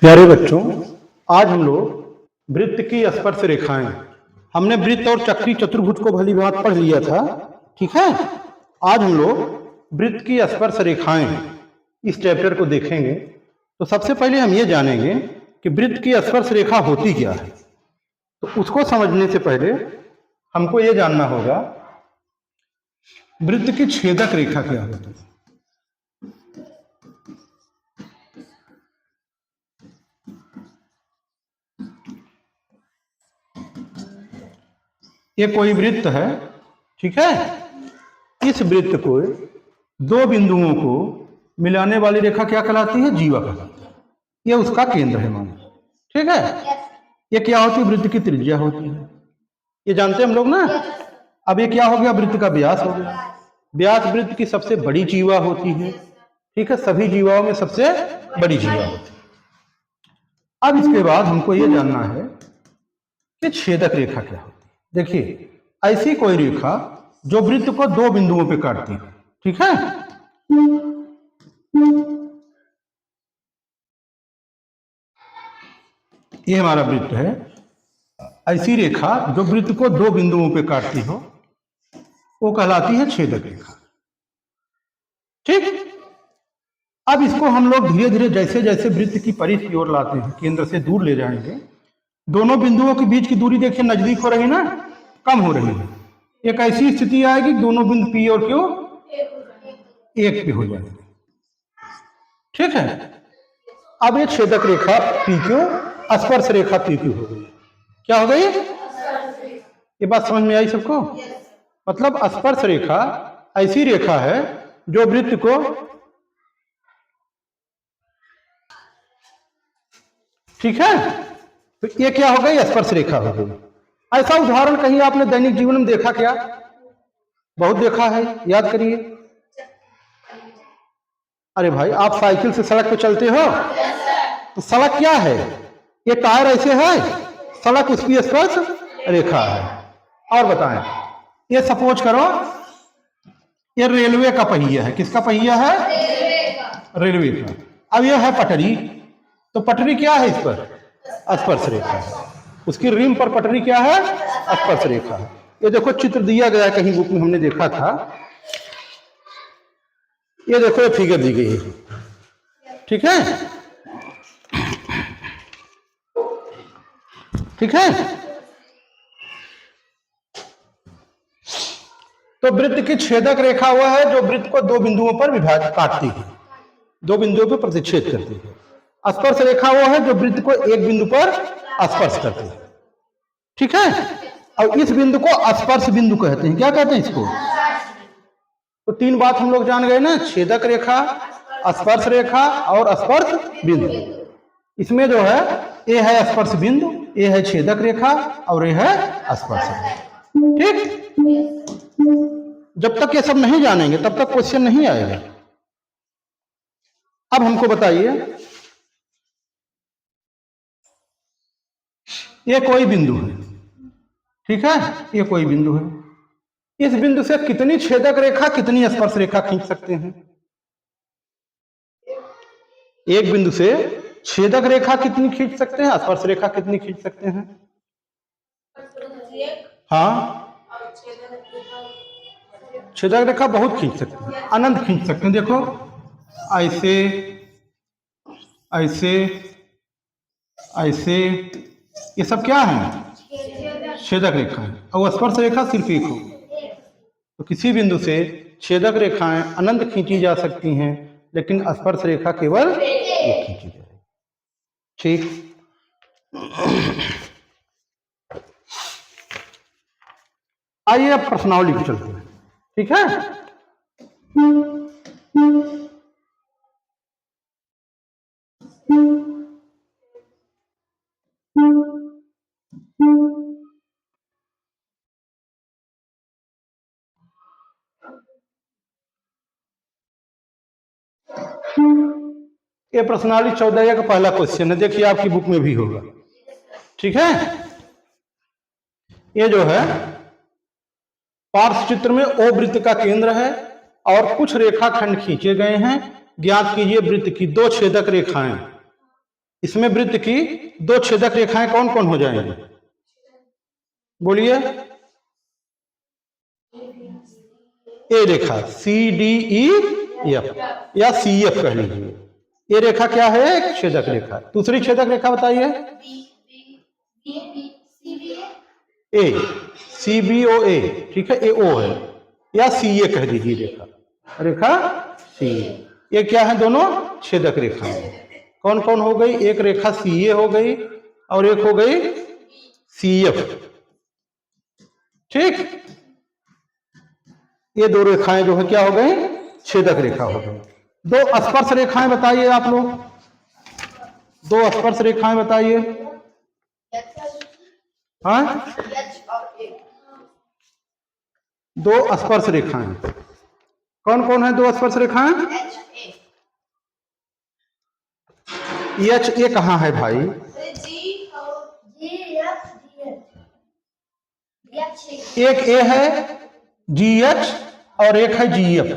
प्यारे बच्चों, आज हम लोग वृत्त की स्पर्श रेखाएं, हमने वृत्त और चक्री चतुर्भुज को भली भांति पढ़ लिया था। ठीक है, आज हम लोग वृत्त की स्पर्श रेखाएं इस चैप्टर को देखेंगे। तो सबसे पहले हम ये जानेंगे कि वृत्त की स्पर्श रेखा होती क्या है। तो उसको समझने से पहले हमको ये जानना होगा वृत्त की छेदक रेखा क्या होती है। ये कोई वृत्त है, ठीक है। इस वृत्त को दो बिंदुओं को मिलाने वाली रेखा क्या कहलाती है? जीवा कहलाती है। ये उसका केंद्र है, मान लो, ठीक है। ये क्या होती है? वृत्त की त्रिज्या होती है, ये जानते हैं हम लोग ना। अब ये क्या हो गया? वृत्त का व्यास हो गया। व्यास वृत्त की सबसे बड़ी जीवा होती है, ठीक है। सभी जीवाओं में सबसे बड़ी जीवा होती है। अब इसके बाद हमको ये जानना है कि छेदक रेखा क्या होती है। देखिए, ऐसी कोई रेखा जो वृत्त को दो बिंदुओं पे काटती है, ठीक है। ये हमारा वृत्त है। ऐसी रेखा जो वृत्त को दो बिंदुओं पे काटती हो वो कहलाती है छेदक रेखा, ठीक। अब इसको हम लोग धीरे धीरे जैसे जैसे वृत्त की परिधि की ओर लाते हैं, केंद्र से दूर ले जाएंगे, दोनों बिंदुओं के बीच की दूरी देखिए नजदीक हो रही ना, कम हो रही है। एक ऐसी स्थिति आएगी दोनों बिंदु पी और क्यू एक पे हो जाएंगे, ठीक है। अब ये छेदक रेखा पी क्यू स्पर्श रेखा पी क्यू हो गई। क्या हो गई? ये बात समझ में आई सबको? मतलब स्पर्श रेखा ऐसी रेखा है जो वृत्त को, ठीक है, तो ये क्या हो गई? स्पर्श रेखा हो गई। ऐसा उदाहरण कहीं आपने दैनिक जीवन में देखा क्या? बहुत देखा है, याद करिए। अरे भाई, आप साइकिल से सड़क पे चलते हो तो सड़क क्या है? ये टायर ऐसे है, सड़क उसकी स्पर्श रेखा है। और बताएं, ये सपोज करो ये रेलवे का पहिया है। किसका पहिया है? रेलवे का। अब ये है पटरी, तो पटरी क्या है? इस पर स्पर्श रेखा है। उसकी रिम पर पटरी क्या है? स्पर्श रेखा है। ये देखो चित्र दिया गया है, कहीं बुक में हमने देखा था। ये देखो, ये फिगर दी गई है, ठीक है, ठीक है। तो वृत्त की छेदक रेखा वह है जो वृत्त को दो बिंदुओं पर विभाजित काटती है, दो बिंदुओं पर प्रतिच्छेद करती है। स्पर्श रेखा वो है जो वृत्त को एक बिंदु पर स्पर्श करती है, ठीक है। और इस बिंदु को स्पर्श बिंदु कहते हैं। क्या कहते हैं इसको? तो तीन बात हम लोग जान गए ना, छेदक रेखा, स्पर्श रेखा और स्पर्श बिंदु। इसमें जो है ये है स्पर्श बिंदु, ये है छेदक रेखा और ये है स्पर्श रेखा, ठीक। जब तक ये सब नहीं जानेंगे तब तक क्वेश्चन नहीं आएगा। अब हमको बताइए, ये कोई बिंदु है, ठीक है, ये कोई बिंदु है। इस बिंदु से कितनी छेदक रेखा कितनी स्पर्श रेखा खींच सकते हैं? एक बिंदु से छेदक रेखा कितनी खींच सकते हैं, स्पर्श रेखा कितनी खींच सकते हैं? हाँ, छेदक रेखा बहुत खींच सकते हैं, अनंत खींच सकते हैं। देखो, ऐसे ऐसे ऐसे, ये सब क्या है? छेदक रेखा है। और स्पर्श रेखा सिर्फ एक हो। तो किसी बिंदु से छेदक रेखाएं अनंत खींची जा सकती हैं, लेकिन स्पर्श रेखा केवल एक खींची जाएगी, ठीक। आइए अब प्रश्नावली पे चलते हैं, ठीक है। ये प्रश्नावली 14 का पहला क्वेश्चन है। देखिए, आपकी बुक में भी होगा, ठीक है। ये जो है पार्श्व चित्र में ओ वृत्त का केंद्र है और कुछ रेखाखंड खींचे गए हैं। ज्ञात कीजिए वृत्त की दो छेदक रेखाएं इसमें वृत्त की दो छेदक रेखाएं कौन कौन हो जाएंगी? बोलिए। ए रेखा सी डी ई एफ या सी एफ कह लीजिए। ये रेखा क्या है? एक छेदक रेखा। दूसरी छेदक रेखा बताइए। ए सी बी ओ ए, ठीक है, ए ओ है या सी ए कह दीजिए रेखा, रेखा सी ए। ये क्या है? दोनों छेदक रेखाएं। कौन कौन हो गई? एक रेखा सी ए हो गई और एक हो गई सी एफ, ठीक। ये दो रेखाएं जो है क्या हो गई? छेदक रेखा हो गई। दो स्पर्श रेखाएं बताइए आप लोग, दो स्पर्श रेखाएं बताइए। हाँ, दो स्पर्श रेखाएं कौन कौन है? दो स्पर्श रेखाएं एच ए कहाँ है भाई? एक ए है जी एच और एक है जी एफ।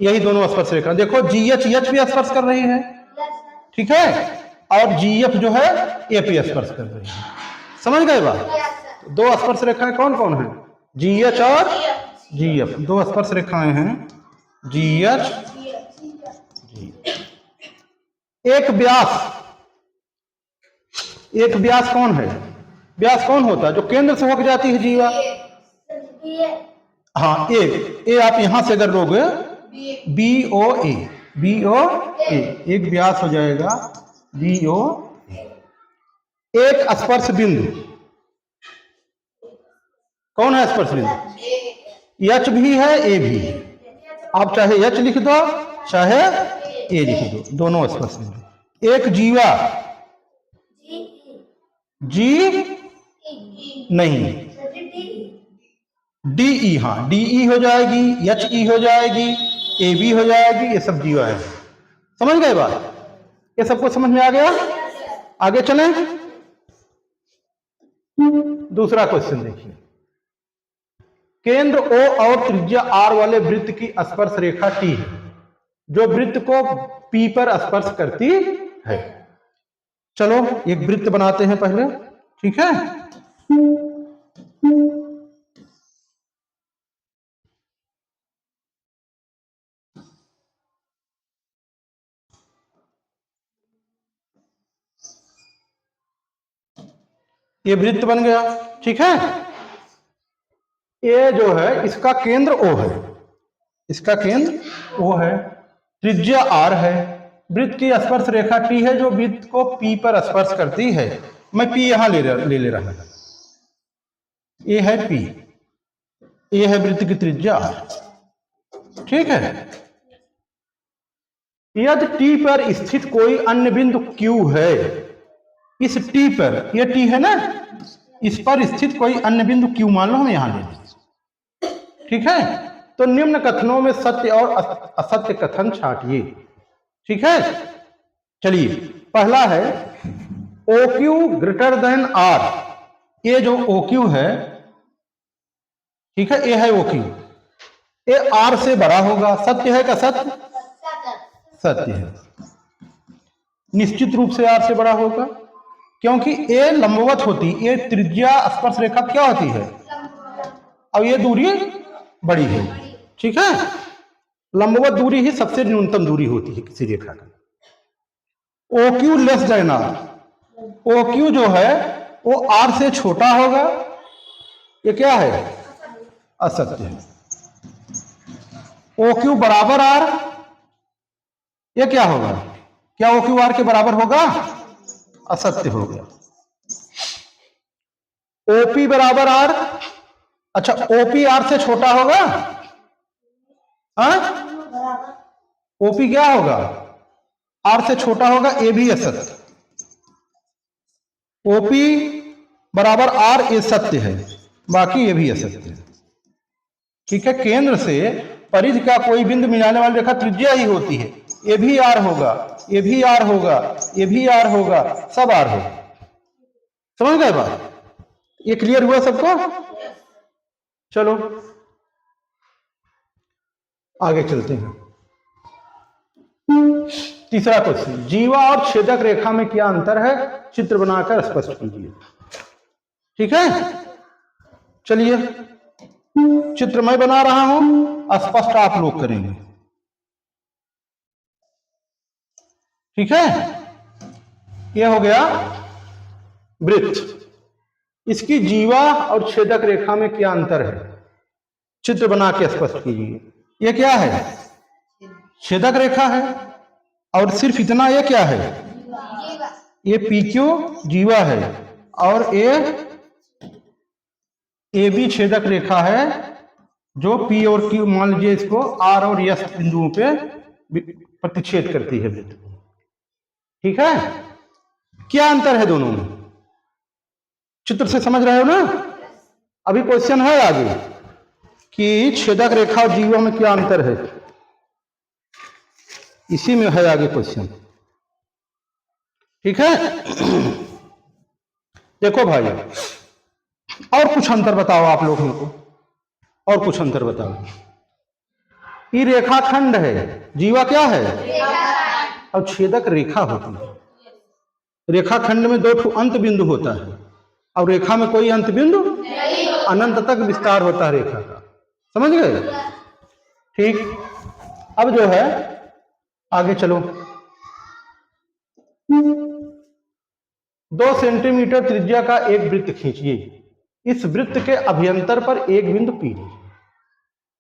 यही दोनों स्पर्श रेखा। देखो जी एच भी स्पर्श कर रही है, ठीक है, और जी एफ जो है ए पी स्पर्श कर रही है। समझ गए बात? दो स्पर्श रेखाएं कौन कौन है? जी एच और जी एफ। दो स्पर्श रेखाएं हैं जी एच जी। एक व्यास, एक व्यास कौन है? व्यास कौन होता है जो केंद्र से होकर जाती है जीवा? हाँ, ए आप यहां से अगर लोगे बी ओ ए, बी ओ ए, एक व्यास हो जाएगा बी ओ ए। एक स्पर्श बिंदु कौन है? स्पर्श बिंदु एच भी है ए भी है। आप चाहे एच लिख दो चाहे ए लिख दो, दोनों स्पर्श बिंदु। एक जीवा जी नहीं डी ई, हाँ डी ई हो जाएगी, एच ई हो जाएगी, ए बी हो जाएगी, ये सब जीवा है। समझ गए बात? ये सबको समझ में आ गया? आगे चलें। दूसरा क्वेश्चन देखिए। केंद्र O और त्रिज्या R वाले वृत्त की स्पर्श रेखा T है जो वृत्त को P पर स्पर्श करती है। चलो एक वृत्त बनाते हैं पहले, ठीक है। ये वृत्त बन गया, ठीक है। ये जो है इसका केंद्र O है, इसका केंद्र O है, त्रिज्या R है, वृत्त की स्पर्श रेखा T है जो वृत्त को P पर स्पर्श करती है। मैं P यहां ले रहा हूं, ये है P, ये है वृत्त की त्रिज्या R, ठीक है। यदि T पर स्थित कोई अन्य बिंदु Q है, इस T पर, ये T है ना, इस पर स्थित कोई अन्य बिंदु Q मान लो हम यहां ले लें, ठीक है, तो निम्न कथनों में सत्य और असत्य कथन छांटिए, ठीक है। चलिए पहला है OQ ग्रेटर देन R। ये जो OQ है, ठीक है, ये है OQ, ये R से बड़ा होगा। सत्य है क्या? सत्य, सत्य है, निश्चित रूप से R से बड़ा होगा क्योंकि ये लंबवत होती, ये त्रिज्या स्पर्श रेखा क्या होती है, और ये दूरी बड़ी है, ठीक है। लंबवत दूरी ही सबसे न्यूनतम दूरी होती है किसी रेखा का। OQ less than R, OQ जो है वो R से छोटा होगा, ये क्या है? असत्य है। OQ बराबर R, ये क्या होगा? क्या OQ R के बराबर होगा? असत्य हो गया। OP बराबर R, अच्छा OP R से छोटा होगा, हाँ, OP क्या होगा? R से छोटा होगा, ये भी असत्य। OP बराबर R, ये सत्य है, बाकी ये भी असत्य है, ठीक है। केंद्र से परिधि का कोई बिंदु मिलाने वाली रेखा त्रिज्या ही होती है। ये भी R होगा, ये भी R होगा, ये भी R होगा, सब R होगा। समझ गए बात? ये क्लियर हुआ सबको? चलो आगे चलते हैं। तीसरा क्वेश्चन, जीवा और छेदक रेखा में क्या अंतर है, चित्र बनाकर स्पष्ट कीजिए। ठीक है, चलिए चित्र मैं बना रहा हूं, स्पष्ट आप लोग करेंगे। ठीक है, यह हो गया वृत्त। इसकी जीवा और छेदक रेखा में क्या अंतर है, चित्र बना के स्पष्ट कीजिए। यह क्या है, छेदक रेखा है, और सिर्फ इतना, यह क्या है, ये पी क्यू जीवा है, और ए बी छेदक रेखा है, जो पी और क्यू, मान लीजिए इसको आर और एस बिंदुओं पे प्रतिच्छेद करती है वृत्त। ठीक है, क्या अंतर है दोनों में, चित्र से समझ रहे हो ना। अभी क्वेश्चन है आगे कि छेदक रेखा और जीवा में क्या अंतर है, इसी में है आगे क्वेश्चन। ठीक है, देखो भाई, और कुछ अंतर बताओ आप लोग हमको, और कुछ अंतर बताओ। ये रेखाखंड है, जीवा क्या है, और छेदक रेखा होती है। रेखाखंड में 2 अंत बिंदु होता है, और रेखा में कोई अंत बिंदु, अनंत तक विस्तार होता है रेखा का, समझ गए। ठीक, अब जो है आगे चलो। 2 सेंटीमीटर त्रिज्या का एक वृत्त खींचिए, इस वृत्त के अभ्यंतर पर एक बिंदु P लीजिए।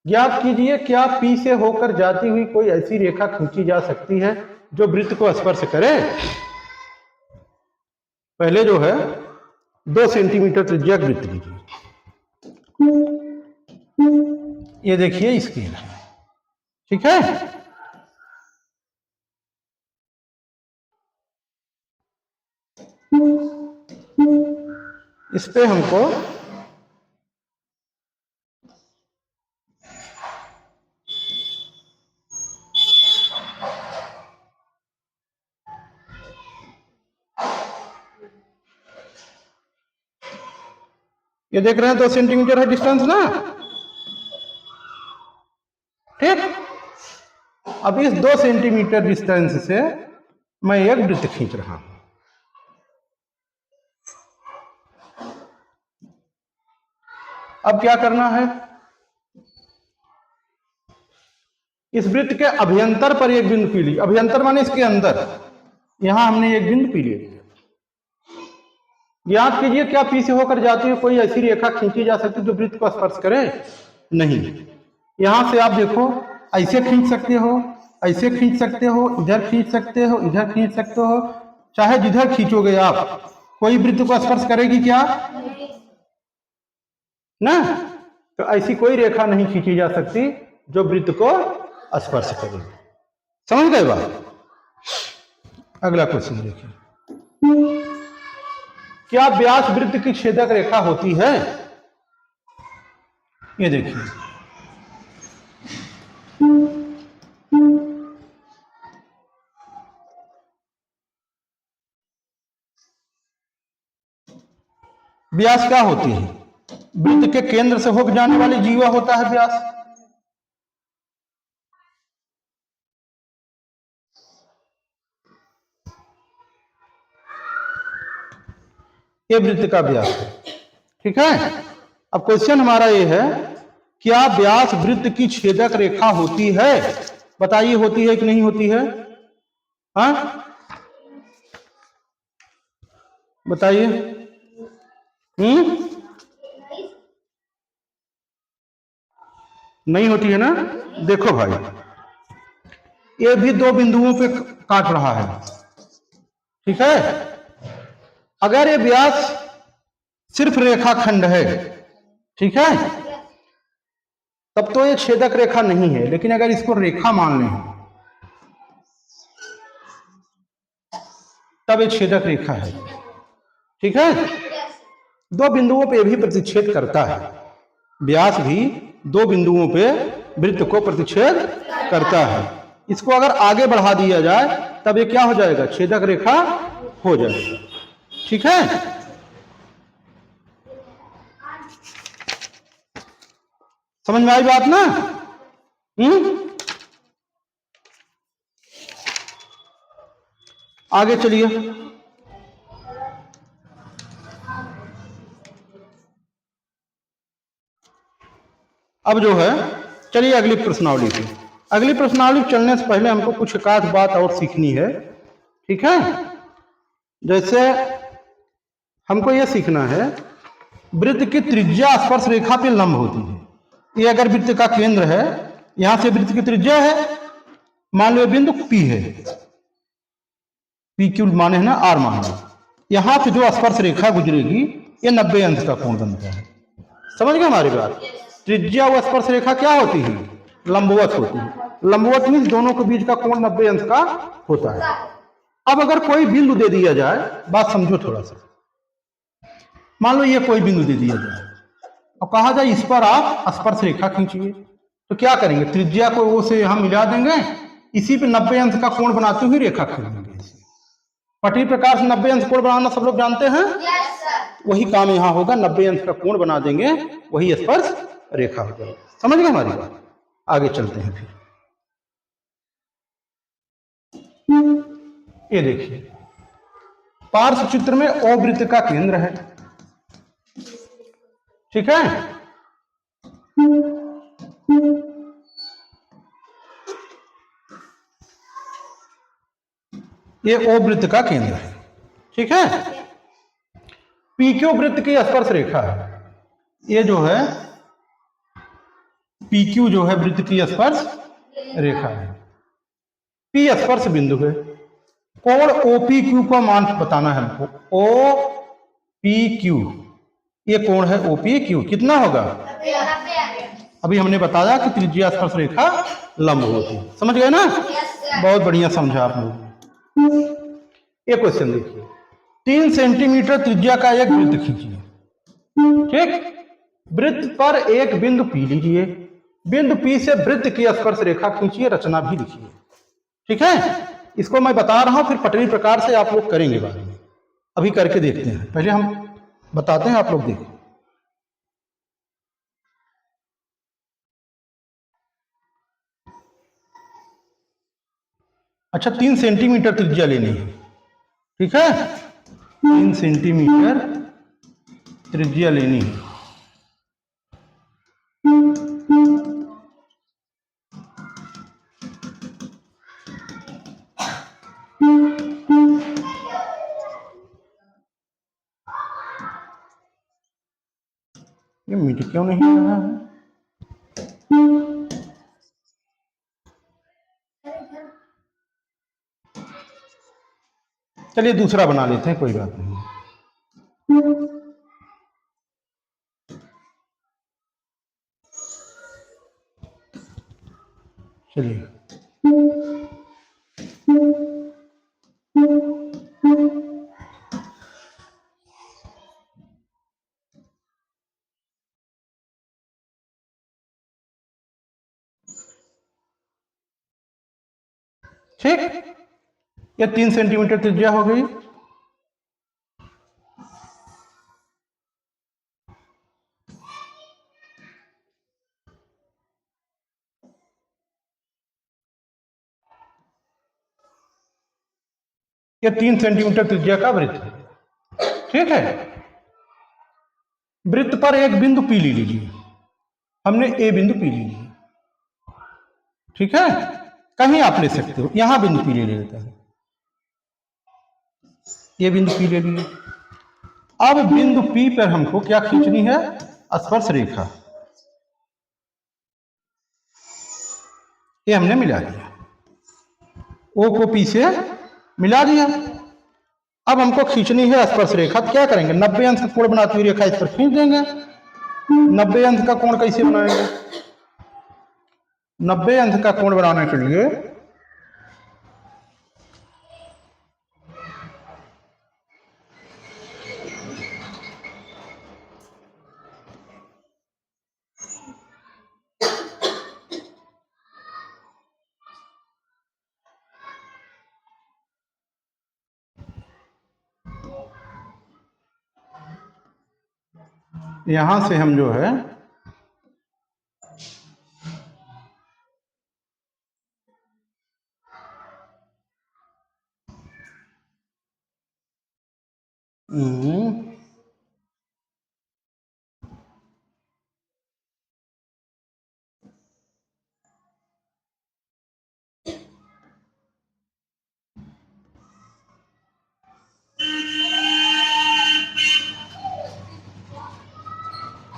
ज्ञात कीजिए क्या P से होकर जाती हुई कोई ऐसी रेखा खींची जा सकती है जो वृत्त को स्पर्श करे। पहले जो है 2 सेंटीमीटर त्रिज्या वृत्त लीजिए, ये देखिए स्केल है। ठीक है, इस पे हमको ये देख रहे हैं 2 सेंटीमीटर है डिस्टेंस ना। ठीक, अब इस 2 सेंटीमीटर डिस्टेंस से मैं एक वृत्त खींच रहा हूं। अब क्या करना है, इस वृत्त के अभ्यंतर पर एक बिंदु P लीजिए। अभ्यंतर माने इसके अंदर, यहां हमने एक बिंदु P ले लिया। याद कीजिए क्या P से होकर जाती हुई कोई ऐसी रेखा खींची जा सकती है जो वृत्त को स्पर्श करे, नहीं। यहां से आप देखो, ऐसे खींच सकते हो, ऐसे खींच सकते हो, इधर खींच सकते हो, इधर खींच सकते हो, चाहे जिधर खींचोगे आप, कोई वृत्त को स्पर्श करेगी क्या, ना। तो ऐसी कोई रेखा नहीं खींची जा सकती जो वृत्त को स्पर्श करेगी। समझ गए बात। अगला क्वेश्चन देखिए, क्या व्यास वृत्त की छेदक रेखा होती है। ये देखिए, व्यास क्या होती है, वृत्त के केंद्र से होकर जाने वाली जीवा होता है व्यास। ये वृत्त का व्यास है। ठीक है, अब क्वेश्चन हमारा ये है, क्या व्यास वृत्त की छेदक रेखा होती है, बताइए होती है कि नहीं होती है। हाँ बताइए। नहीं होती है ना। देखो भाई, ये भी 2 बिंदुओं पे काट रहा है। ठीक है, अगर ये व्यास सिर्फ रेखाखंड है, ठीक है, तब तो ये छेदक रेखा नहीं है। लेकिन अगर इसको रेखा मान लें तब ये छेदक रेखा है। ठीक है, 2 बिंदुओं पे भी प्रतिच्छेद करता है। व्यास भी 2 बिंदुओं पे वृत्त को प्रतिच्छेद करता है। इसको अगर आगे बढ़ा दिया जाए तब ये क्या हो जाएगा, छेदक रेखा हो जाएगा। ठीक है, समझ में आई बात ना। आगे चलिए। अब जो है, चलिए अगली प्रश्नावली पे। अगली प्रश्नावली चलने से पहले हमको कुछ एक आध बात और सीखनी है, ठीक है। जैसे हमको यह सीखना है, वृत्त की त्रिज्या स्पर्श रेखा पे लंब होती है। ये अगर वृत्त का केंद्र है, यहां से वृत्त की त्रिज्या है, मान लो बिंदु P है, पी क्यू माने है ना, आर मान लो। यहां से जो स्पर्श रेखा गुजरेगी, ये 90 अंश का कोण बनता है। समझ गए हमारी बात? त्रिज्या व स्पर्श रेखा क्या होती है? लंबवत होती है। लंबवत मीन्स दोनों के बीच का कोण 90 अंश का होता है। अब अगर कोई बिंदु दे दिया जाए, बात समझो थोड़ा सा। मान लो ये कोई बिंदु दे दिया जाए और कहा जाए इस पर आप स्पर्श रेखा खींचिए, तो क्या करेंगे? त्रिज्या को वो से हम मिला देंगे, इसी पे 90 अंश का कोण बनाते हुए रेखा खींच देंगे। पटरी प्रकार से 90 अंश कोण बनाना सब लोग जानते हैं। वही काम यहां होगा, 90 अंश का कोण बना देंगे, वही स्पर्श रेखा हो जाएगी। समझ गए हमारी बात? आगे चलते हैं फिर। ये देखिए, पार्श्व चित्र में O वृत्त का केंद्र है, ठीक है। ये O वृत्त का केंद्र है, ठीक है। PQ वृत्त की स्पर्श रेखा है। ये जो है PQ जो है वृत्त की स्पर्श रेखा है। P स्पर्श बिंदु है। कोण OPQ का मान बताना है हमको। OPQ, ये कोण है OPQ, कितना होगा? अभी हमने बताया कि त्रिज्या स्पर्श रेखा लंब होती है। समझ गए ना? बहुत बढ़िया समझा आप लोग। ये क्वेश्चन देखिए, 3 सेंटीमीटर त्रिज्या का एक वृत्त खींचिए, ठीक। वृत्त पर एक बिंदु P लीजिए, बिंदु P से वृत्त की स्पर्श रेखा खींचिए, रचना भी लिखिए, ठीक है। इसको मैं बता रहा हूं, फिर पटरी प्रकार से आप लोग करेंगे बाद में। अभी करके देखते हैं, पहले हम बताते हैं, आप लोग देखिए। अच्छा, 3 सेंटीमीटर त्रिज्या लेनी है, ठीक है। 3 सेंटीमीटर त्रिज्या लेनी है। ये मिट क्यों नहीं रहा है? चलिए दूसरा बना लेते हैं, कोई बात नहीं। चलिए, ठीक। ये 3 सेंटीमीटर त्रिज्या हो गई। ये 3 सेंटीमीटर त्रिज्या का वृत्त है, ठीक है। वृत्त पर एक बिंदु P ले लीजिए, हमने A बिंदु P ले लिया, ठीक है। कहीं आप ले सकते हो, यहां बिंदु P ले लेता है, ये बिंदु P ले लिए। अब बिंदु P पर हमको क्या खींचनी है? स्पर्श रेखा। ये हमने मिला दिया, O को P से मिला दिया। अब हमको खींचनी है स्पर्श रेखा, तो क्या करेंगे? 90 अंश का कोण बनाती हुई रेखा इस पर खींच देंगे। 90 अंश का कोण कैसे बनाएंगे? 90 अंश का कोण बनाने के लिए यहां से हम जो है हम्म,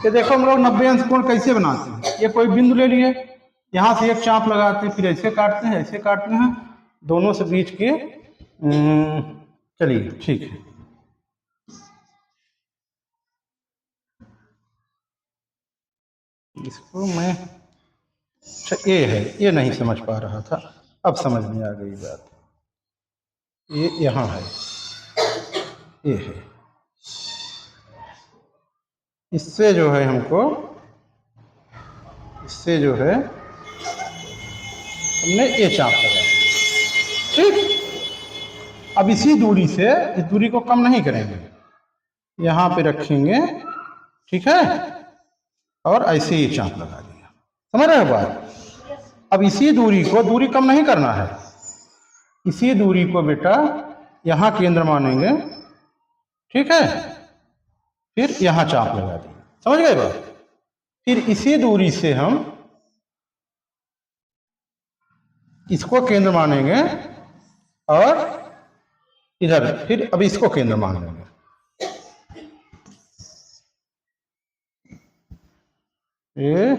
ये देखो हम लोग 90 अंश कोण कैसे बनाते हैं। ये कोई बिंदु ले लिए, यहाँ से एक चाप लगाते हैं, फिर ऐसे काटते हैं, ऐसे काटते हैं, दोनों से बीच के चलिए ठीक है। इसको मैं, अच्छा ये है, ये नहीं समझ पा रहा था, अब समझ में आ गई बात। ये यहाँ है, ये है, इससे जो है हमको, इससे जो है हमने ये चाप लगा दिया, ठीक। अब इसी दूरी से इस दूरी को कम नहीं करेंगे, यहाँ पे रखेंगे, ठीक है, और ऐसे ये चाप लगा दिया। समझ रहे हो बात? अब इसी दूरी को, दूरी कम नहीं करना है, इसी दूरी को बेटा यहाँ केंद्र मानेंगे, ठीक है, फिर यहाँ चाप लगा दी। समझ गए बात? फिर इसी दूरी से हम इसको केंद्र मानेंगे और इधर फिर अब इसको केंद्र मान लेंगे। ये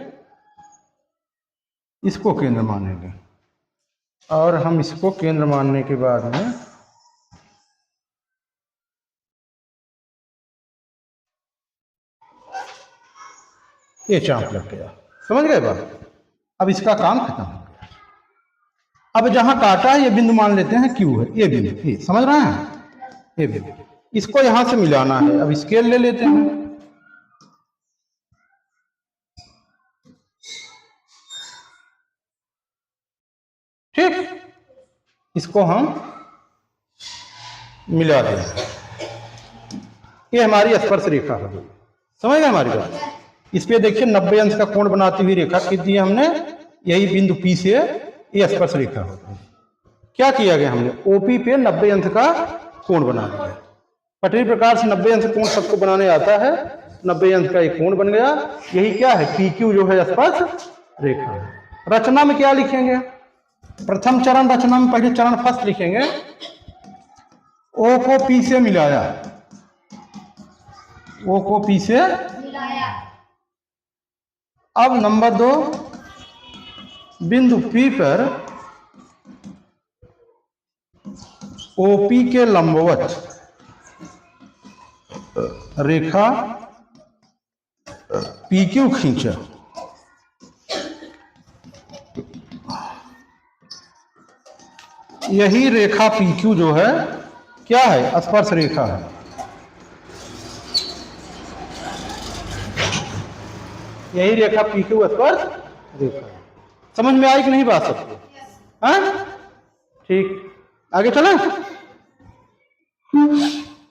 इसको केंद्र मानेंगे और हम इसको केंद्र मानने के बाद में ये चाप लग गया। समझ गए बात? अब इसका काम खत्म हो गया। अब जहां काटा है ये बिंदु मान लेते हैं क्यू है, ये बिंदु, ये समझ रहे हैं, ये बिंदु, इसको यहां से मिलाना है। अब स्केल ले लेते हैं, ठीक, इसको हम मिला देंगे। ये हमारी स्पर्श रेखा हो गई। समझ गए हमारी बात? इस पे देखिए 90 अंश का कोण बनाती हुई रेखा खींच दी हमने, यही बिंदु P से ये स्पर्श रेखा हो गई। क्या किया गया हमने, OP पे 90 अंश का कोण बना दिया। पटरी प्रकार से 90 अंश कोण सबको बनाने आता है, 90 अंश का एक कोण बन गया। यही क्या है, PQ जो है स्पर्श रेखा है। रचना में क्या लिखेंगे, प्रथम चरण रचना में पहले चरण फर्स्ट लिखेंगे, O को P से मिलाया, O को P से मिलाया। अब नंबर 2, बिंदु P पर OP के लंबवत रेखा PQ खींचा। यही रेखा PQ जो है क्या है, स्पर्श रेखा है। यही रेखा PQ स्पर्श रेखा है। समझ में आई कि नहीं बात सबको? हाँ ठीक, आगे चलें।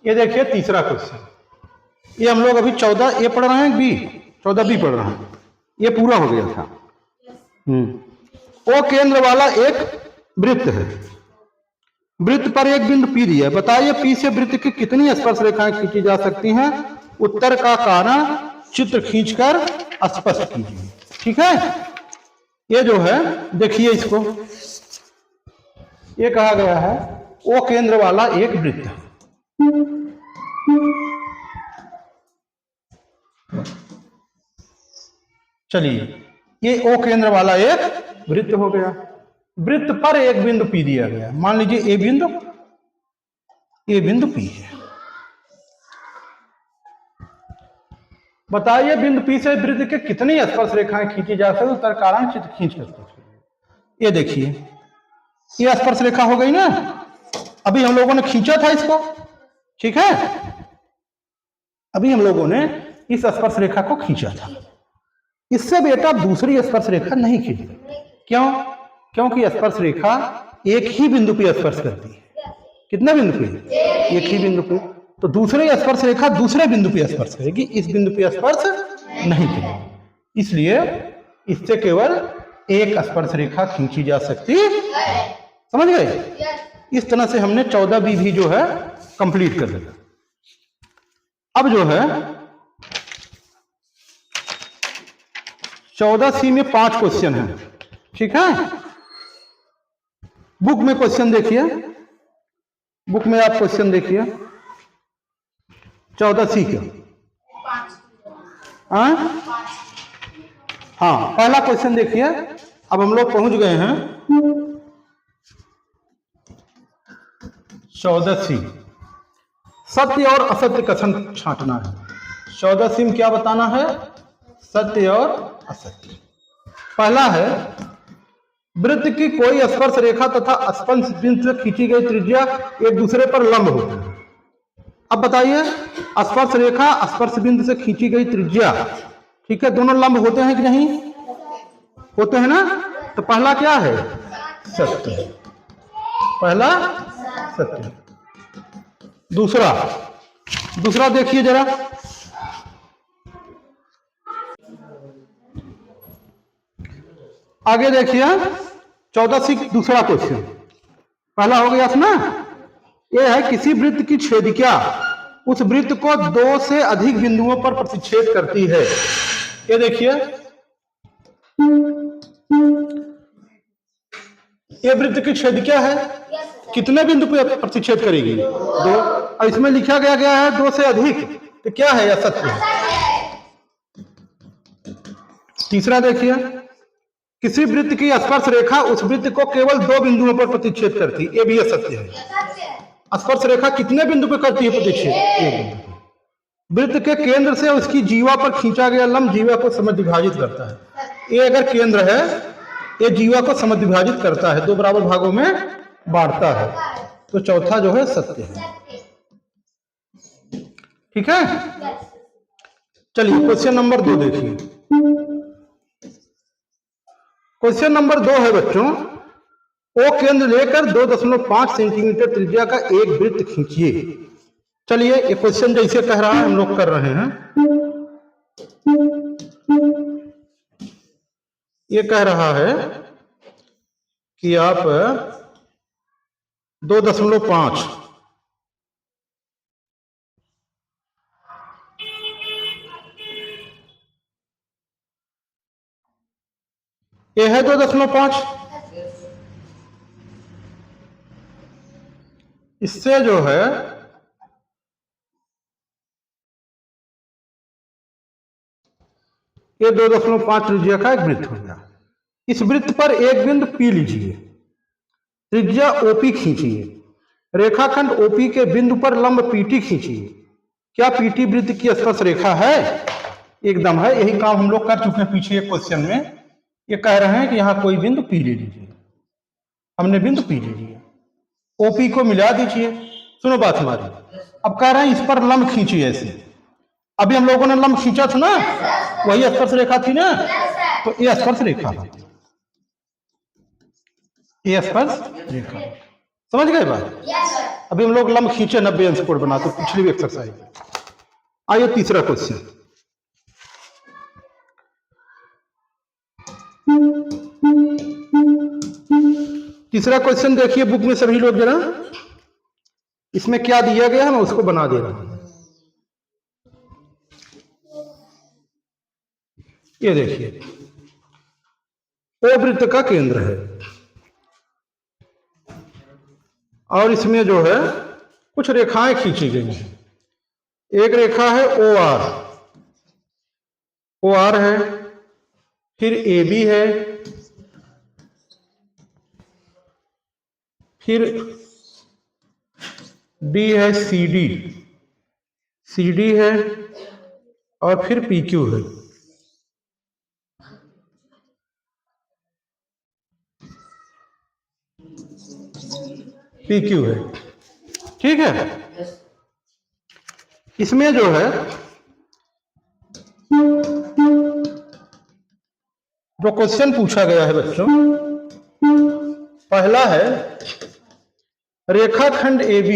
ये देखिए तीसरा क्वेश्चन, ये हम लोग अभी 14 ए पढ़ रहे हैं, बी 14 बी पढ़ रहे हैं, ये पूरा हो गया था। O केंद्र वाला एक वृत्त है, वृत्त पर एक बिंदु P दिया है। बताइए P से वृत्त की कितनी स्पर्श रेखाएं खींची जा सकती हैं? उत्तर का कारण चित्र खींचकर स्पष्ट कीजिए। ठीक है, ये जो है देखिए, इसको ये कहा गया है O केंद्र वाला एक वृत्त है। चलिए, ये O केंद्र वाला एक वृत्त हो गया। वृत्त पर एक बिंदु P दिया गया, मान लीजिए ये बिंदु P है। बताइए बिंदु P से वृत्त के कितनी स्पर्श रेखाएं खींची जा सकती, उत्तर कारण चित्र खींच कर। ये देखिए, ये स्पर्श रेखा हो गई ना, अभी हम लोगों ने खींचा था इसको, ठीक है, अभी हम लोगों ने इस स्पर्श रेखा को खींचा था। इससे बेटा दूसरी स्पर्श रेखा नहीं खींची। क्यों? क्योंकि स्पर्श रेखा एक ही बिंदु पे स्पर्श करती है। कितने बिंदु पे? एक ही बिंदु पे। तो दूसरी स्पर्श रेखा दूसरे बिंदु पे स्पर्श करेगी, इस बिंदु पे स्पर्श नहीं करेगी। इसलिए इससे केवल एक स्पर्श रेखा खींची जा सकती है। समझ गए? इस तरह से हमने 14 बी भी जो है कंप्लीट कर दिया। अब जो है 14C में 5 क्वेश्चन है, ठीक है। बुक में क्वेश्चन देखिए, बुक में आप क्वेश्चन देखिए 14C का। हाँ, पहला क्वेश्चन देखिए। अब हम लोग पहुंच गए हैं 14C, सत्य और असत्य कथन छांटना है। 14C में क्या बताना है? सत्य और असत्य। पहला है वृत्त की कोई स्पर्श रेखा तथा स्पर्श बिंदु से खींची गई त्रिज्या एक दूसरे पर लंब होती है। अब बताइए, स्पर्श रेखा स्पर्श बिंदु से खींची गई त्रिज्या, ठीक है, दोनों लंब होते हैं कि नहीं? होते हैं ना। तो पहला क्या है? सत्य। पहला सत्य। दूसरा देखिए जरा, आगे देखिए 14C दूसरा क्वेश्चन। पहला हो गया था ना, यह है किसी वृत्त की छेदिका उस वृत्त को 2 से अधिक बिंदुओं पर प्रतिच्छेद करती है। ये देखिए, ये वृत्त की छेदिका है, कितने बिंदु पर प्रतिच्छेद करेगी? 2। और इसमें लिखा गया है 2 से अधिक, तो क्या है? यह सत्य है। तीसरा देखिए, किसी वृत्त की स्पर्श रेखा उस वृत्त को केवल 2 बिंदुओं पर प्रतिच्छेद करती है। ये भी असत्य है। स्पर्श रेखा कितने बिंदु पर करती है प्रतिच्छेद? 1 बिंदु। वृत्त के केंद्र से उसकी जीवा पर खींचा गया लंब जीवा को समद्विभाजित करता है। ये अगर केंद्र है, ये जीवा को समद्विभाजित करता है, 2 बराबर भागों में बांटता है। तो चौथा जो है सत्य है, ठीक है। चलिए क्वेश्चन नंबर 2 देखिए। क्वेश्चन नंबर 2 है बच्चों, ओ केंद्र लेकर 2.5 सेंटीमीटर त्रिज्या का एक वृत्त खींचिए। चलिए, ये क्वेश्चन जैसे कह रहा है हम लोग कर रहे हैं। ये कह रहा है कि आप 2.5, ये है 2.5, इससे जो है ये 2.5 त्रिज्या का एक वृत्त हो गया। इस वृत्त पर एक बिंदु P लीजिए, त्रिज्या OP खींचिए, रेखाखंड OP के बिंदु पर लंब PT खींचिए। क्या PT वृत्त की स्पर्श रेखा है? एकदम है। यही काम हम लोग कर चुके हैं पीछे एक क्वेश्चन में। ये कह रहे हैं कि यहां कोई बिंदु P ले लीजिए, हमने बिंदु P ले लिया, OP को मिला दीजिए। सुनो बात हमारी, अब कह रहे हैं इस पर लंब खींचिए ऐसे। अभी हम लोगों ने लंब खींचा था ना, वही स्पर्श रेखा थी ना, तो ये स्पर्श रेखा है, ये स्पर्श रेखा। समझ गए बात? अभी हम लोग लंब खींचे 90 अंश कोण बनाते पिछली भी एक्सरसाइज। आइए तीसरा क्वेश्चन। तीसरा क्वेश्चन देखिए बुक में सभी लोग जरा, इसमें क्या दिया गया है मैं उसको बना दे रहा हूं। ये देखिए, ओ वृत्त का केंद्र है और इसमें जो है कुछ रेखाएं खींची गई हैं। एक रेखा है OR, OR है, फिर AB है, फिर D है, CD है और फिर PQ है। PQ है, ठीक है। इसमें जो है जो क्वेश्चन पूछा गया है बच्चों, पहला है रेखाखंड AB,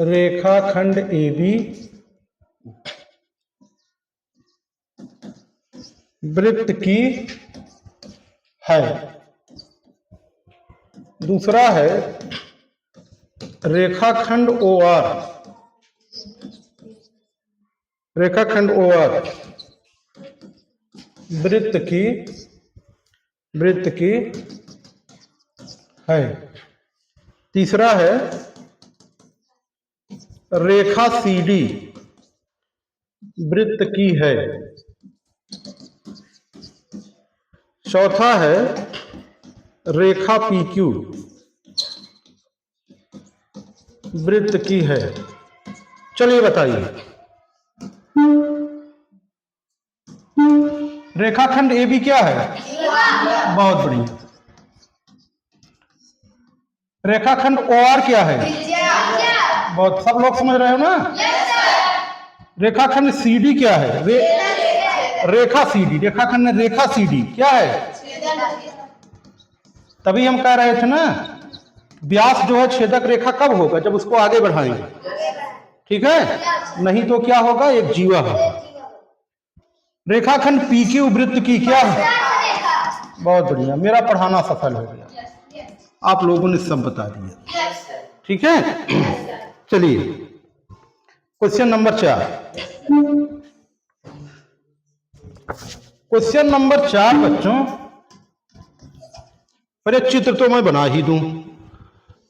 रेखाखंड AB वृत्त की है। दूसरा है रेखाखंड OR रेखाखंड OR वृत्त की है। तीसरा है रेखा CD वृत्त की है। चौथा है रेखा PQ वृत्त की है। चलिए बताइए, रेखाखंड AB क्या है? बहुत बढ़िया। रेखाखंड OR क्या है? बहुत, सब लोग समझ रहे हो ना? रेखाखंड CD क्या है? रेखा CD, रेखाखंड रेखा CD क्या है? तभी हम कह रहे थे ना, व्यास जो है छेदक रेखा कब होगा? जब उसको आगे बढ़ाएंगे, ठीक है? नहीं तो क्या होगा? एक जीवा होगा। रेखाखंड PQ वृत्त की क्या है? बहुत बढ़िया, मेरा पढ़ाना सफल हो गया, आप लोगों ने सब बता दिया, ठीक है? चलिए क्वेश्चन नंबर 4। क्वेश्चन नंबर 4 बच्चों, पहले चित्र तो मैं बना ही दूं,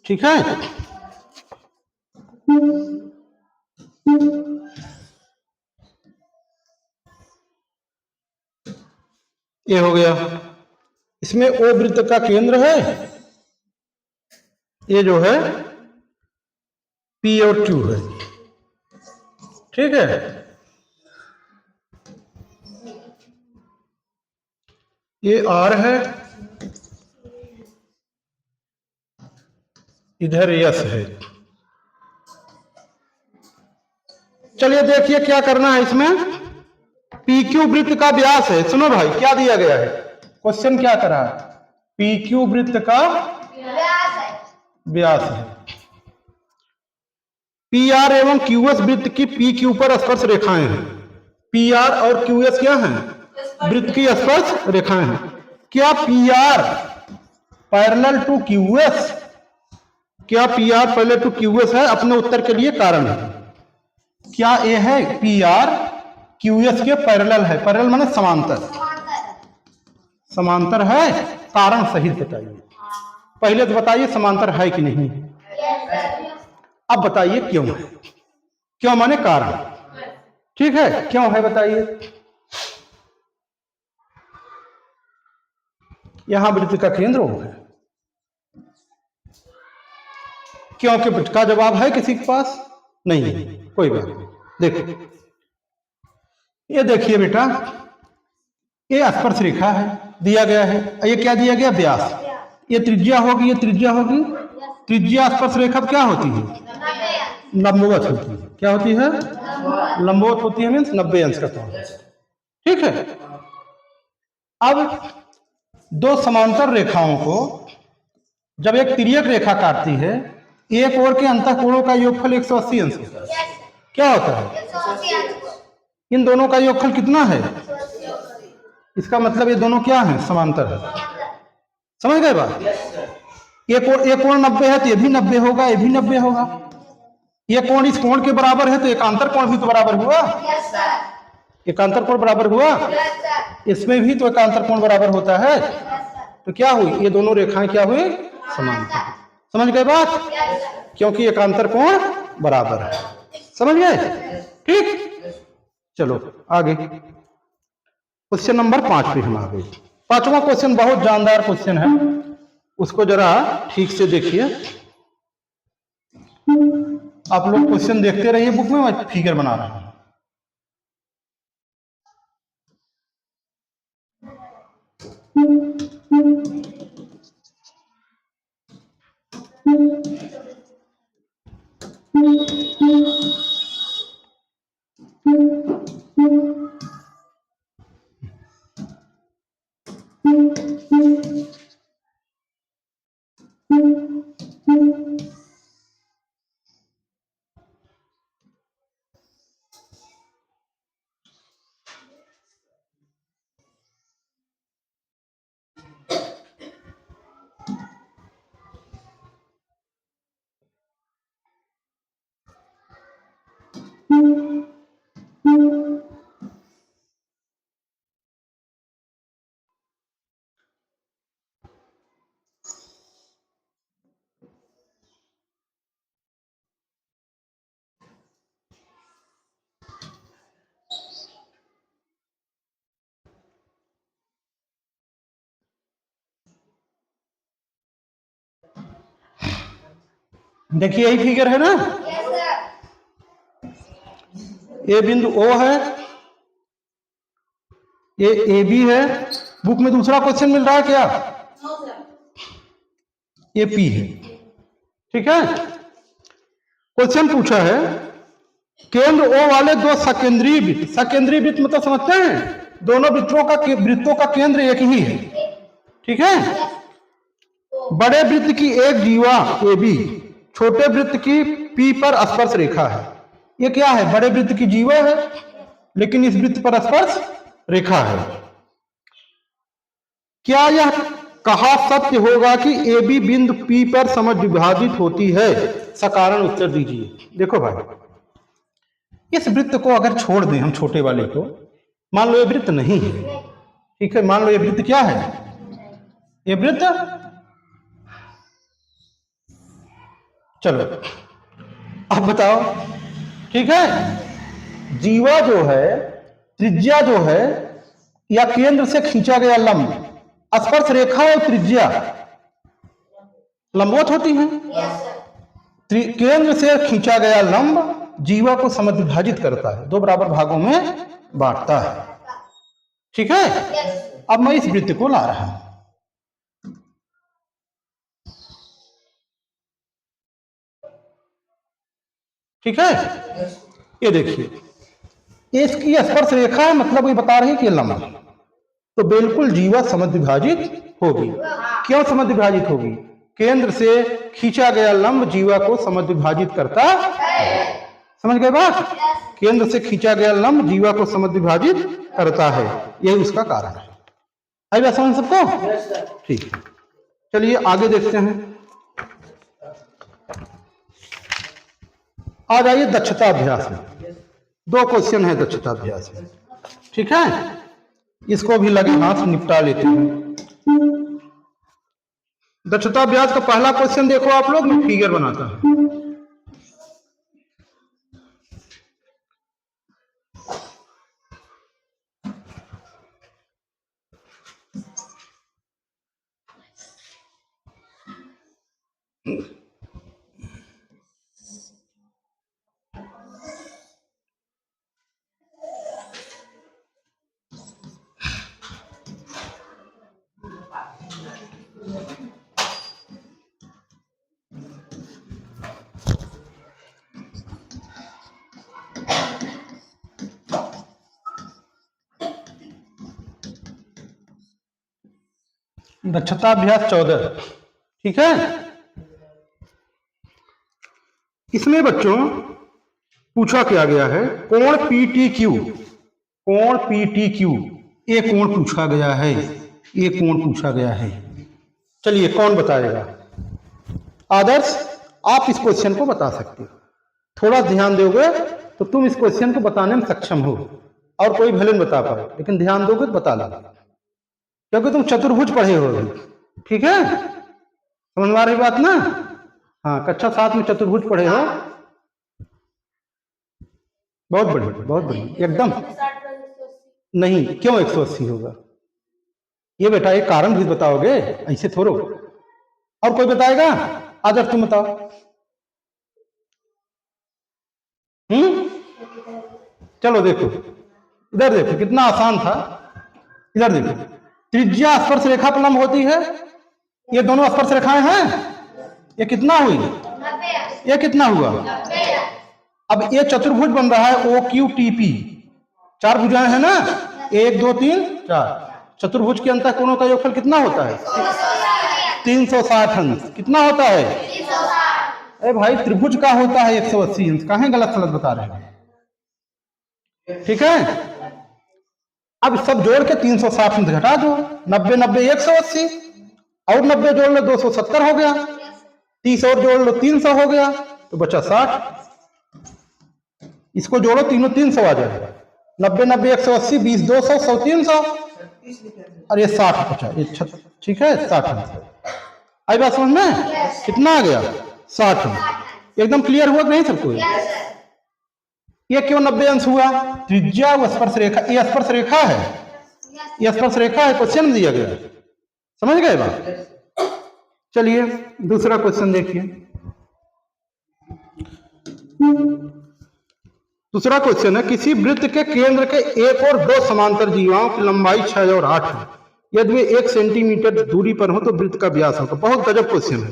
ठीक है? ये हो गया, इसमें O वृत्त का केंद्र है, ये जो है P और Q है, ठीक है? ये R है, इधर S है। चलिए देखिए क्या करना है इसमें। PQ वृत्त का व्यास है, सुनो भाई क्या दिया गया है, क्वेश्चन क्या करा है? PQ वृत्त का व्यास है। PR एवं QS वृत्त की PQ पर स्पर्श रेखाएं हैं। PR और QS क्या हैं? वृत्त की स्पर्श रेखाएं हैं। क्या PR पैरेलल टू QS, क्या PR पैरेलल टू QS है? अपने उत्तर के लिए कारण है। क्या ये है PR QS के पैरेलल है? पैरेलल माने समांतर, समांतर है? कारण सहित बताइए। पहले तो बताइए समांतर है कि नहीं, अब बताइए क्यों है। क्यों माने कारण, ठीक है? क्यों है बताइए। यहां वृत्त का केंद्र O है, क्योंकि वृत्त का जवाब है किसी के पास? नहीं, कोई बात नहीं। देखो ये देखिए बेटा, ये स्पर्श रेखा है, दिया गया है। ये क्या दिया गया? व्यास। ये त्रिज्या होगी, ये त्रिज्या होगी। त्रिज्या स्पर्श रेखा क्या होती है? लंबवत होती है। क्या होती है? लंबवत होती है, मीन्स 90 अंश का कोण, ठीक है? अब दो समांतर रेखाओं को जब एक तिर्यक रेखा काटती है, एक ओर के अंतःकोणों का योगफल 180 अंश होता है। क्या होता है? इन दोनों का योगफल कितना है? इसका मतलब ये दोनों क्या है? समांतर है। समझ गए बात? एक कोण 90 है तो ये भी 90 होगा, ये भी 90 होगा। ये कोण इस कोण के बराबर है तो एकांतर कोण भी तो बराबर हुआ। एकांतर कोण बराबर हुआ, इसमें भी तो एकांतर कोण बराबर होता है। तो क्या हुई? ये दोनों रेखाएं क्या हुई? समांतर। समझ गए बात? क्योंकि एकांतर कोण बराबर है। समझ गए? ठीक, चलो आगे क्वेश्चन नंबर 5 पे हम आ गए। पांचवा क्वेश्चन बहुत जानदार क्वेश्चन है, उसको जरा ठीक से देखिए। आप लोग क्वेश्चन देखते रहिए, बुक में मैं फिगर बना रहा हूं। देखिए यही फिगर है ना, ए बिंदु ओ है, ये ए बी है। बुक में दूसरा क्वेश्चन मिल रहा है क्या? ये पी है। ठीक है, क्वेश्चन पूछा है केंद्र ओ वाले दो सकेंद्रीय वृत्त, सकेंद्रीय वृत्त मतलब समझते हैं, दोनों वृत्तों का केंद्र एक ही है। ठीक है, बड़े वृत्त की एक जीवा ए बी, छोटे वृत्त की पी पर स्पर्श रेखा है। ये क्या है? बड़े वृत्त की जीवा है, लेकिन इस वृत्त पर स्पर्श रेखा है। क्या यह कहा सत्य होगा कि ए बी बिंदु पी पर समद्विभाजित होती है? सकारण उत्तर दीजिए। देखो भाई, इस वृत्त को अगर छोड़ दें हम, छोटे वाले को, मान लो ये वृत्त नहीं है। ठीक है, मान लो ये वृत्त क्या है? ये वृत्त, चलो अब बताओ। ठीक है, जीवा जो है, त्रिज्या जो है, या केंद्र से खींचा गया लंब, स्पर्श रेखा और त्रिज्या लंबवत होती हैं। केंद्र से खींचा गया लंब जीवा को समद्विभाजित करता है, दो बराबर भागों में बांटता है। ठीक है, अब मैं इस वृत्त को ला रहा हूं। ठीक है, ये देखिए, इसकी स्पर्श रेखा है, मतलब ये बता रही है कि लंब, तो बिल्कुल जीवा समद्विभाजित होगी। क्यों समद्विभाजित होगी? केंद्र से खींचा गया लंब जीवा को समद्विभाजित करता है। समझ गए बात? केंद्र से खींचा गया लंब जीवा को समद्विभाजित करता है, यही उसका कारण है। आई बात समझ सबको? ठीक है, चलिए आगे देखते हैं। आ जाइए दक्षता अभ्यास में। दो क्वेश्चन है दक्षता अभ्यास में। ठीक है, इसको भी लगे हाथ निपटा लेते हैं। दक्षता अभ्यास का पहला क्वेश्चन देखो आप लोग, मैं फिगर बनाता हूं। दक्षता अभ्यास 14। ठीक है, इसमें बच्चों पूछा क्या गया है? कोण पी क्यू, कोण पी क्यू, ये कोण पूछा गया है, ये कोण पूछा गया है। चलिए कौन बताएगा? आदर्श, आप इस क्वेश्चन को बता सकते हो। थोड़ा ध्यान दोगे तो तुम इस क्वेश्चन को बताने में सक्षम हो, और कोई भले नहीं बता पाए, लेकिन ध्यान दोगे तो बता लो, क्योंकि तुम चतुर्भुज पढ़े हो। ठीक है, समझ में आ रही बात ना? हाँ, कक्षा 7 में चतुर्भुज पढ़े हो। बहुत बढ़िया, बहुत बढ़िया, एकदम। नहीं, क्यों 180 होगा? ये बेटा एक कारण भी बताओगे, ऐसे थोड़ो। और कोई बताएगा? आदर्श तुम बताओ। चलो देखो, इधर देखो कितना आसान था। इधर देखो, त्रिज्या स्पर्श रेखा पर लंब होती है, ये दोनों स्पर्श रेखाएं हैं। ये कितना हुई? ये कितना हुआ? अब ये चतुर्भुज बन रहा है ओ क्यू टी पी, चार भुजाएं हैं ना, 1 2 3 4। चतुर्भुज के अंतर कोणों का योगफल कितना होता है? 360 अंश। कितना होता है? अरे भाई, त्रिभुज का होता है 180 अंश, कहां गलत सलत बता रहे हैं? ठीक है, अब सब जोड़ के 360 अंश घटा दो, 90 90 180, और 90 जोड़ लो 270 हो गया, 30 और जोड़ लो 300 हो गया, तो बचा 60। इसको जोड़ो, तीनों 300 आ जाएगा। 90 90 180, 20 200, 100 300, और ये 60 बचा। ये ठीक है, 60 अंश। आई बात समझ में? कितना आ गया? 60 अंश। एकदम क्लियर हुआ कि नहीं सबको? ये क्यों 90 अंश हुआ? त्रिज्या व स्पर्श रेखा, ये स्पर्श रेखा है, ये स्पर्श रेखा है, क्वेश्चन में दिया गया। समझ गए बात? चलिए दूसरा क्वेश्चन देखिए। दूसरा क्वेश्चन है, किसी वृत्त के केंद्र के एक और दो समांतर जीवाओं की लंबाई 6 और 8 है। यदि वे 1 सेंटीमीटर दूरी पर हो तो वृत्त का व्यास होगा। बहुत गजब क्वेश्चन है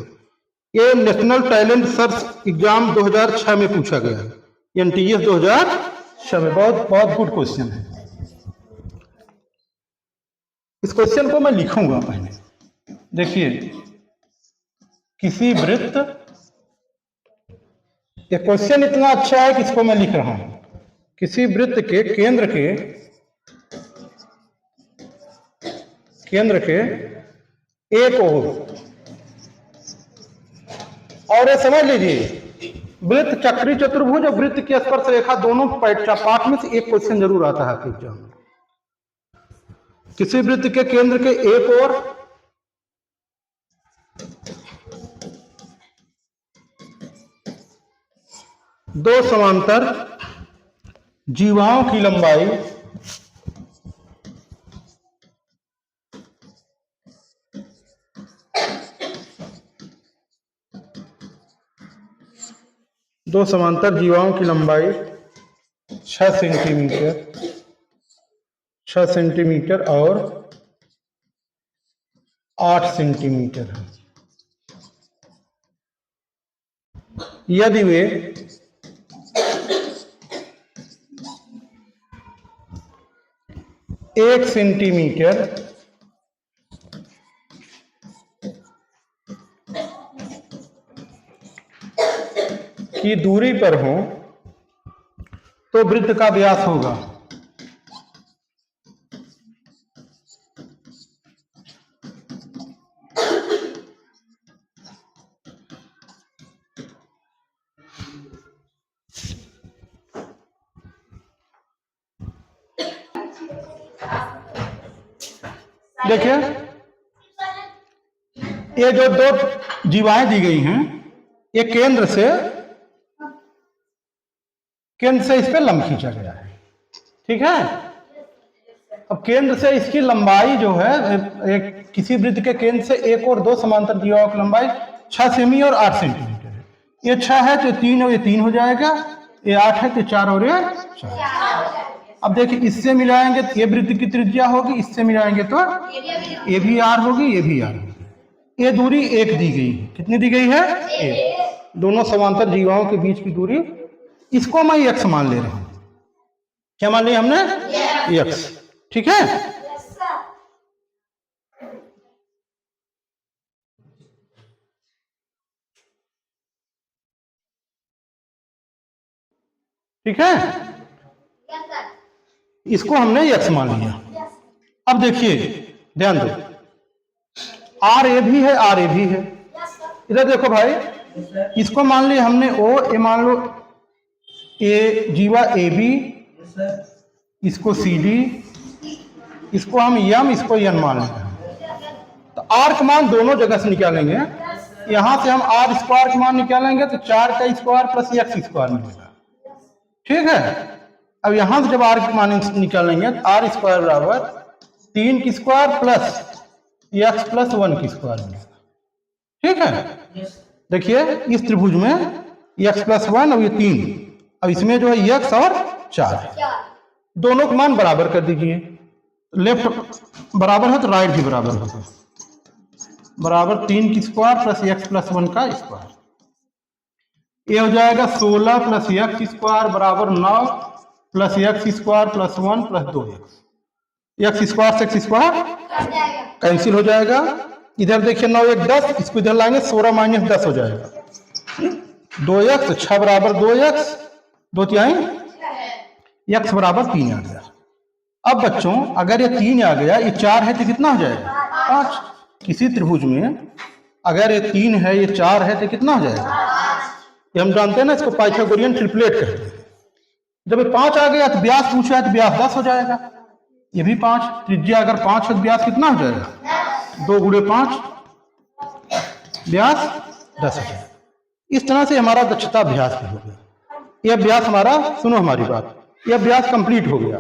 ये। नेशनल टैलेंट सर्च एग्जाम 2006 में पूछा गया है, NTS 2006 में। बहुत बहुत गुड क्वेश्चन है। इस क्वेश्चन को मैं लिखूंगा पहले। देखिए, किसी वृत्त, ये क्वेश्चन इतना अच्छा है कि इसको मैं लिख रहा हूं। किसी वृत्त के केंद्र के एक और ये समझ लीजिए, वृत्त चक्री चतुर्भुज और वृत्त की स्पर्श रेखा दोनों पाठ में से एक क्वेश्चन जरूर आता है एग्जाम में। किसी वृत्त के केंद्र के एक और दो समांतर जीवाओं की लंबाई दो समांतर जीवाओं की लंबाई 6 सेंटीमीटर और 8 सेंटीमीटर है। यदि वे 1 सेंटीमीटर की दूरी पर हो तो वृत्त का व्यास होगा। देखिए, ये जो दो जीवाएं दी गई हैं, ये केंद्र से इस पे लंब खींचा गया है। ठीक है। अब केंद्र से इसकी लंबाई जो है, किसी वृत्त के केंद्र से एक और दो समांतर जीवाओं की लंबाई 6 सेमी और 8 सेंटीमीटर है। ये 6 है तो 3 और ये 3 हो जाएगा, ये 8 है तो 4 और ये 4। अब देखिए, इससे मिलाएंगे तो ये वृत्त की त्रिज्या होगी, इससे मिलाएंगे तो ये भी आर होगी, ये भी आर होगी। ये दूरी 1 दी गई है। कितनी दी गई है? 1। दोनों समांतर जीवाओं के बीच की दूरी, इसको मैं x मान ले रहा हूं। क्या मान लिया हमने? x। ठीक है। ठीक है, इसको हमने x मान लिया। अब देखिए, ध्यान दो, आर ए भी है, आर ए भी है। इधर देखो भाई, इसको मान लिया हमने o, ये मान लो ए जीवा ए बी, इसको सी डी, इसको हम यम, इसको यन मान लेंगे। तो आर का मान दोनों जगह से निकालेंगे। यहां से हम आर स्क्वायर का मान निकालेंगे तो 4 का स्क्वायर प्लस x स्क्वायर मिलेगा। ठीक है। अब यहां से जब आर का मान निकालेंगे तो आर स्क्वायर बराबर 3 की स्क्वायर प्लस x प्लस 1 की स्क्वायर मिलेगा। ठीक है। देखिए, इस त्रिभुज में x प्लस 1 और ये 3, अब इसमें जो है x और 4 है। दोनों का मान बराबर कर दीजिए। लेफ्ट बराबर है तो राइट भी बराबर होगा। बराबर 3 की स्क्वायर प्लस x प्लस 1 का स्क्वायर, ये हो जाएगा 16 प्लस x स्क्वायर बराबर 9 plus x square plus 1 plus 2x। x square से x स्क्वायर कैंसिल हो जाएगा। इधर देखिए 9 1 10, इसको इधर लाएंगे 16 माइनस 10 हो जाएगा 2x। 6 बराबर 2x, 2 तिहाई x बराबर 3 आ गया। अब बच्चों, अगर ये 3 आ गया, ये 4 है तो कितना हो जाएगा? 5। किसी त्रिभुज में अगर ये 3 है, ये 4 है तो कितना हो जाएगा? ये हम जानते हैं ना, इसको पाइथागोरियन ट्रिपलेट कहते हैं। जब ये 5 आ गया तो व्यास पूछा है तो व्यास 10 हो जाएगा। ये भी 5, त्रिज्या अगर 5 है तो व्यास कितना हो जाएगा? 2 गुणे 5, व्यास 10 हो जाएगा। इस तरह से हमारा दक्षता अभ्यास भी हो गया। यह अभ्यास हमारा, सुनो हमारी बात, यह अभ्यास कंप्लीट हो गया।